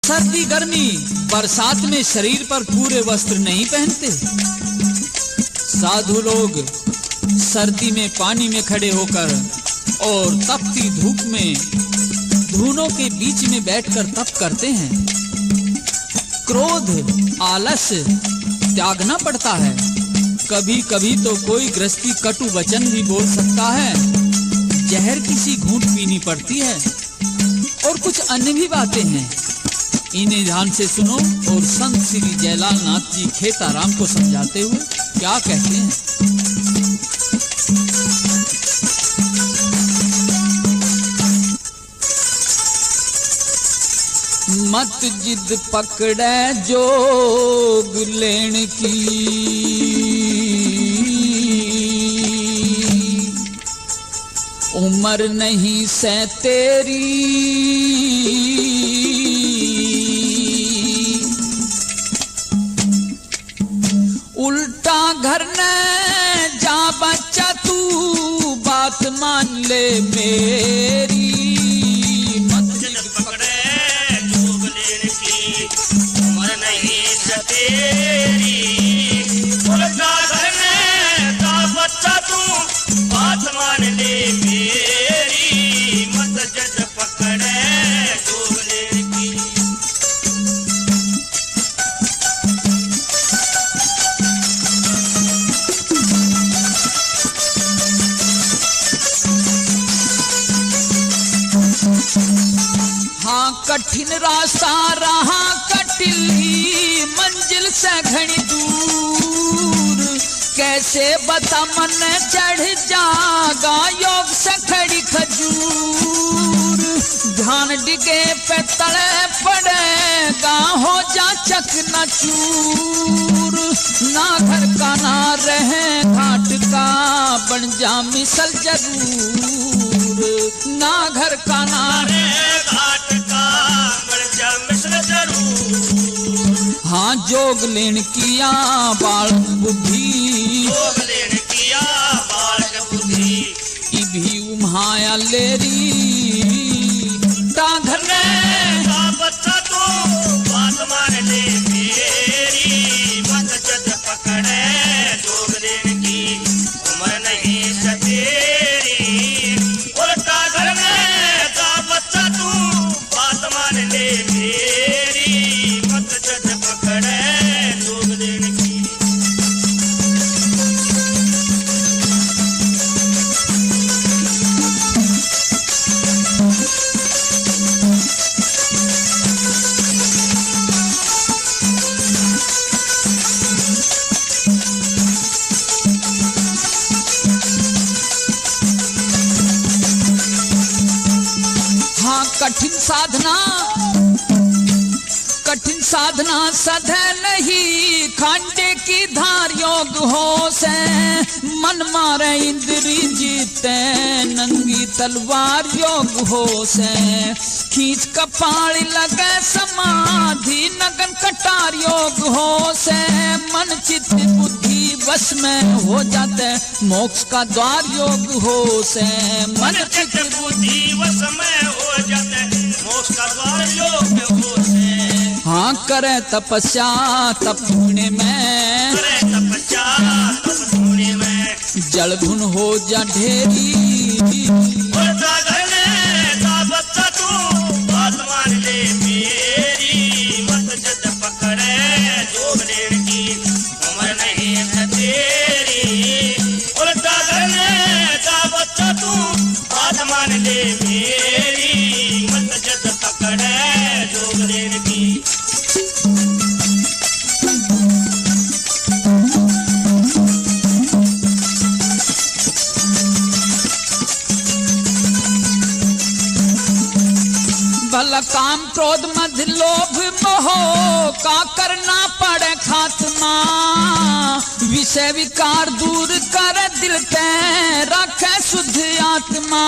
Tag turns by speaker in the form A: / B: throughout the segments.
A: सर्दी गर्मी बरसात में शरीर पर पूरे वस्त्र नहीं पहनते। साधु लोग सर्दी में पानी में खड़े होकर और तपती धूप में धूनों के बीच में बैठकर तप करते हैं। क्रोध आलस्य त्यागना पड़ता है। कभी कभी तो कोई गृहस्थी कटु वचन भी बोल सकता है, जहर किसी घूंट पीनी पड़ती है और कुछ अन्य भी बातें हैं। इन्हें ध्यान से सुनो और संत श्री जयलाल नाथ जी खेताराम को समझाते हुए क्या कहते हैं। मत जिद पकड़े जोग लेन की, उम्र नहीं से तेरी, उल्टा घर न जा बच्चा तू बात मान ले मेरी। मत जिद पकड़े जोग लेन की, उम्र नहीं से तेरी, उल्टा घर न जा बच्चा तू बात मान ले मेरी। मत जिद पकड़े जोग लेन की। हाँ कठिन रास्ता रहा कटिली, मंजिल से घनी दूर, कैसे बता मन चढ़ जागा योग से खड़ी खजूर। ध्यान डिगे पे तले पड़ेगा हो जा चकनाचूर। ना घर का ना रहे घाट का बन जा मिसल जरूर। ना घर का ना रहे घाट का बन जा मिसल जरूर। हाँ जोग लेन किया बाल बुद्धि, जोग लेन किया बाल बुद्धि, इभी उम्हाया लेरी। डांघर ने का बच्चा तो बात मान ले मेरी। मत जद पकड़े जोग लेन की, उम्र नहीं से तेरी, उल्टा घर में का बच्चा तू बात मान ले मेरी। मत जद पकड़े जोग लेन की। कठिन साधना सधे नहीं, खांडे की धार योग हो से। मन मारे इंद्री जीते नंगी तलवार योग हो से। खींच कपाड़ लगे समाधि नगन कटार योग हो से। मन चित्त बुद्धि वश में हो जाते मोक्ष का द्वार योग हो से। मन चित्त बुद्धि वश में हो जाते मोक्ष का द्वार योग हो से। हाँ करे तपस्या तप धुने में, करे तपस्या तप धुने में, जल धुन हो जा ढेरी। उल्टा घर में का बच्चा तू बात मान ले मेरी। मत जद पकड़े जोग लेन की, उम्र नहीं है तेरी, उल्टा घर में का बच्चा तू बात मान ले मेरी। मत जद पकड़े जोग लेन की। भला काम क्रोध मद लोभ मोह का करना पड़े खात्मा। विषय विकार दूर कर दिल ते रखे शुद्ध आत्मा।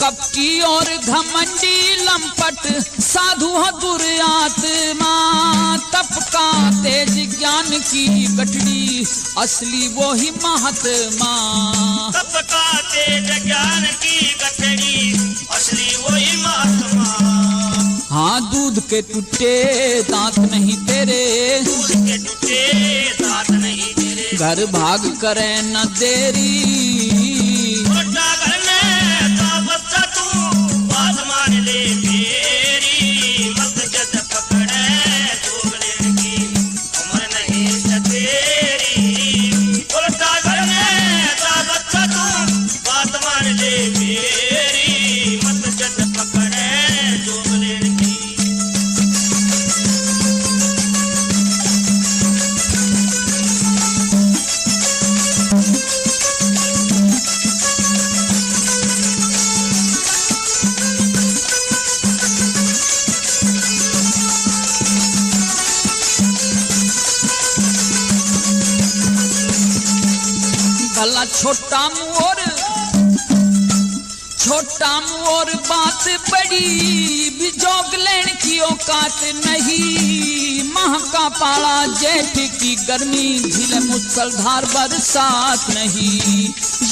A: कपटी और घमंडी लंपट साधु दुर्यात्मा। तप का तेज ज्ञान की गठड़ी असली वो ही महात्मा। तप का तेज ज्ञान की गठड़ी असली वो ही महात्मा। हाँ दूध के टूटे दांत नहीं तेरे,
B: दूध के टूटे दांत नहीं तेरे,
A: घर भाग करे न देरी,
B: छोटा घर में था बच्चा तू बात मान ले मेरी, मत जद पकड़े जोगलेन की उम्र नहीं तेरी, छोटा घर में था बच्चा तू बात मान ले मेरी, मत जद पकड़े जोगलेन की।
A: भला छोटा मोर बात बड़ी, भी जोगलेन की औकात नहीं, माह का पाला जेठ की गर्मी, झील मुसलधार बरसात नहीं,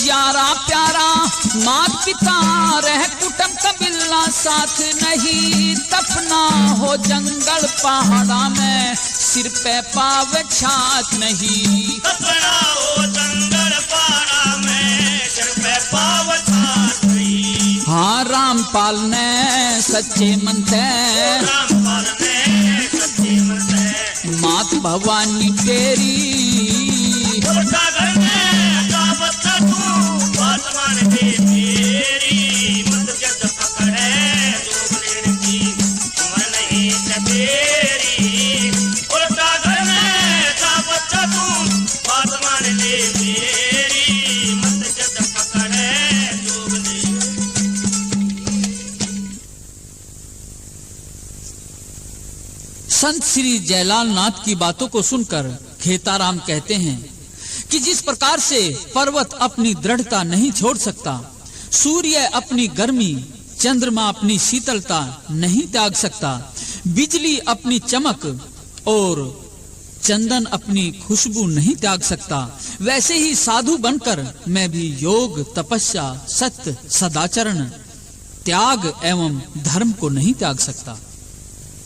A: यारा प्यारा मात पिता रह कुटुंब कबीला साथ नहीं, तपना हो जंगल पहाड़ा में सिर पे पाव छात नहीं,
B: तपना हो जंगल पहाड़ा में सिर पे पाव छात नहीं,
A: हाँ रामपाल ने सच्चे मन थे,
B: रामपाल ने सच्चे मन से,
A: मात भवानी तेरी,
B: छोटा घर में था बच्चा तू बात मान ले मेरी, मत जद पकड़े जोगलेन की उम्र नहीं तेरी, छोटा घर में था बच्चा तू बात मान ले मेरी, मत जद पकड़े जोगलेन।
A: संत श्री जयलाल नाथ की बातों को सुनकर खेताराम कहते हैं कि जिस प्रकार से पर्वत अपनी दृढ़ता नहीं छोड़ सकता, सूर्य अपनी गर्मी, चंद्रमा अपनी शीतलता नहीं त्याग सकता, बिजली अपनी चमक और चंदन अपनी खुशबू नहीं त्याग सकता, वैसे ही साधु बनकर मैं भी योग, तपस्या, सत्य, सदाचरण, त्याग एवं धर्म को नहीं त्याग सकता।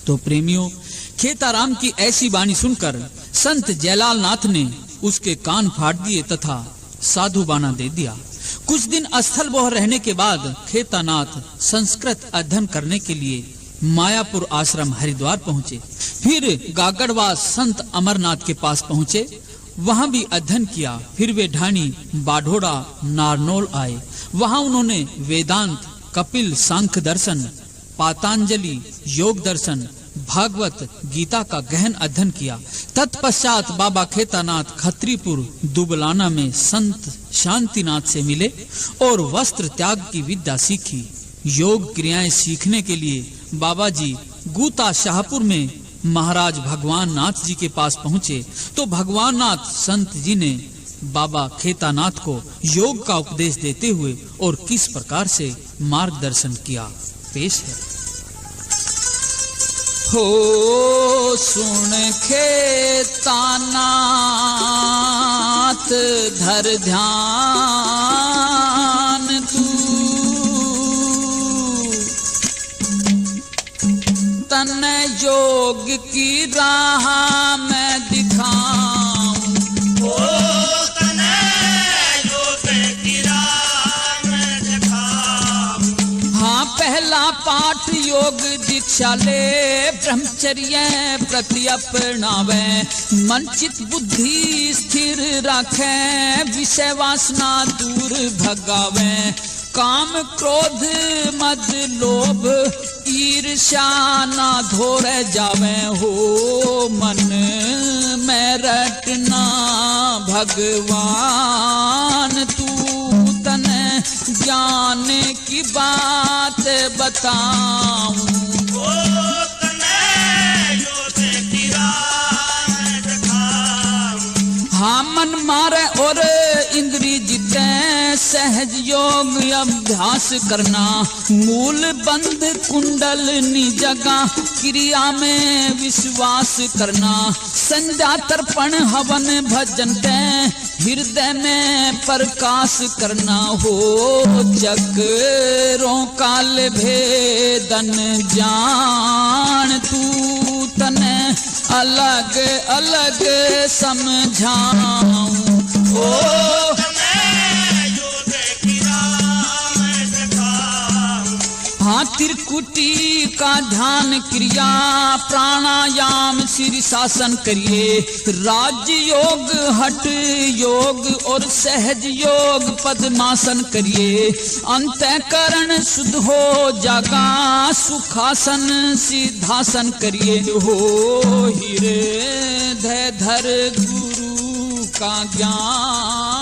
A: तो प्रेमियों, खेताराम की ऐसी वाणी सुनकर संत जयलाल नाथ ने उसके कान फाड़ दिए तथा साधुबाना दे दिया। कुछ दिन स्थल बोह रहने के बाद खेतानाथ संस्कृत अध्ययन करने के लिए मायापुर आश्रम हरिद्वार पहुंचे। फिर गागड़वास संत अमरनाथ के पास पहुंचे, वहां भी अध्ययन किया। फिर वे ढाणी, बाढ़ोड़ा, नारनौल आए। वहां उन्होंने वेदांत, कपिल सांख्य दर्शन, पातंजलि योग दर्शन, भागवत गीता का गहन अध्ययन किया। तत्पश्चात बाबा खेतानाथ खत्रीपुर दुबलाना में संत शांतिनाथ से मिले और वस्त्र त्याग की विद्या सीखी। योग क्रियाएं सीखने के लिए बाबा जी गूता शाहपुर में महाराज भगवान नाथ जी के पास पहुंचे तो भगवान नाथ संत जी ने बाबा खेतानाथ को योग का उपदेश देते हुए और किस प्रकार से मार्गदर्शन किया, पेश है। हो सुन खेतानाथ धर ध्यान तू, तन योग की राह मैं दिखाऊं।
B: तन योग की राह मैं दिखाऊं।
A: हाँ, पहला पाठ योग दीक्षा ले, ब्रह्मचर्य प्रति अपनावे, मन चित बुद्धि स्थिर रखे, विषय वासना दूर भगावे, काम क्रोध मद लोभ ईर्ष्या ना धोरे जावे, हो मन में रटना भगवान तू, तने ज्ञान की बात बताऊं। हाँ, मन मारे और इंद्री जीते, सह सहज योग अभ्यास करना, मूल बंध कुंडल निजगा, क्रिया में विश्वास करना, संध्या तर्पण हवन भजन के हृदय में प्रकाश करना हो, चक्रों काल भेदन जान, तू तने अलग अलग समझाऊं ओ हाँ। त्रिकुटी का ध्यान क्रिया प्राणायाम शीर्षासन करिए, राज्य योग हठ योग और सहज योग पद्मासन करिए, अंतःकरण शुद्ध हो जागा सुखासन सिद्धासन करिए हो, हृदय धर गुरु का ज्ञान